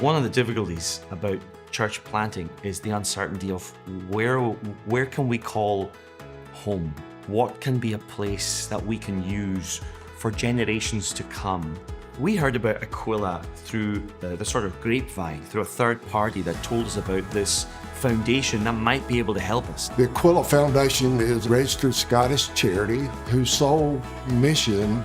One of the difficulties about church planting is the uncertainty of where can we call home? What can be a place that we can use for generations to come? We heard about Aquila through the sort of grapevine, through a third party that told us about this foundation that might be able to help us. The Aquila Foundation is a registered Scottish charity whose sole mission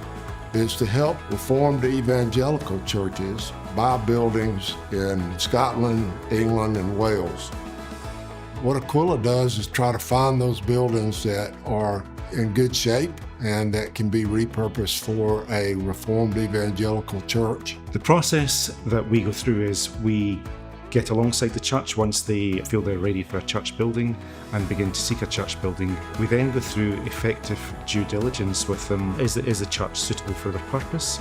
is to help Reformed evangelical churches buy buildings in Scotland, England, and Wales. What Aquila does is try to find those buildings that are in good shape and that can be repurposed for a Reformed evangelical church. The process that we go through is we get alongside the church once they feel they're ready for a church building and begin to seek a church building. We then go through effective due diligence with them. Is the church suitable for their purpose?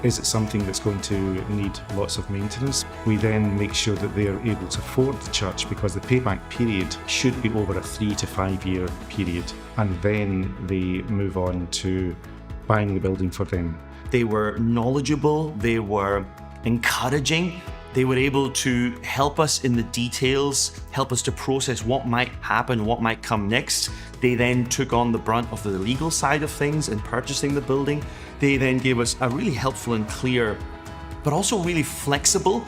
Is it something that's going to need lots of maintenance? We then make sure that they are able to afford the church, because the payback period should be over a 3 to 5 year period, and then they move on to buying the building for them. They were knowledgeable, they were encouraging, they were able to help us in the details, help us to process what might happen, what might come next. They then took on the brunt of the legal side of things in purchasing the building. They then gave us a really helpful and clear, but also really flexible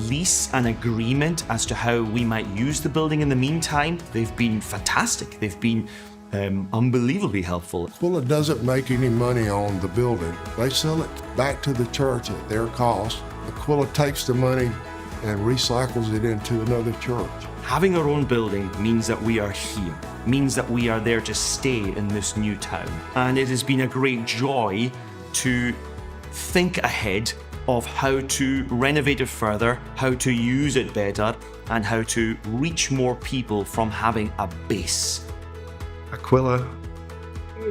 lease and agreement as to how we might use the building in the meantime. They've been fantastic. They've been unbelievably helpful. Aquila doesn't make any money on the building. They sell it back to the church at their cost. Aquila takes the money and recycles it into another church. Having our own building means that we are here, means that we are there to stay in this new town. And it has been a great joy to think ahead of how to renovate it further, how to use it better, and how to reach more people from having a base. Aquila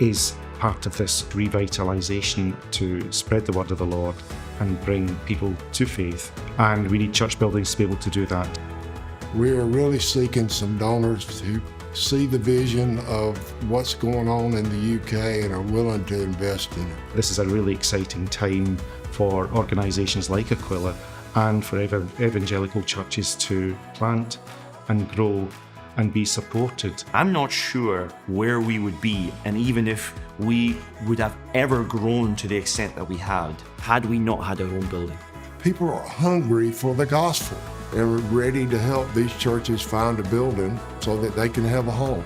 is part of this revitalisation to spread the word of the Lord and bring people to faith, and we need church buildings to be able to do that. We're really seeking some donors who see the vision of what's going on in the UK and are willing to invest in it. This is a really exciting time for organisations like Aquila and for evangelical churches to plant and grow and be supported. I'm not sure where we would be, and even if we would have ever grown to the extent that we had we not had our own building. People are hungry for the gospel and we're ready to help these churches find a building so that they can have a home.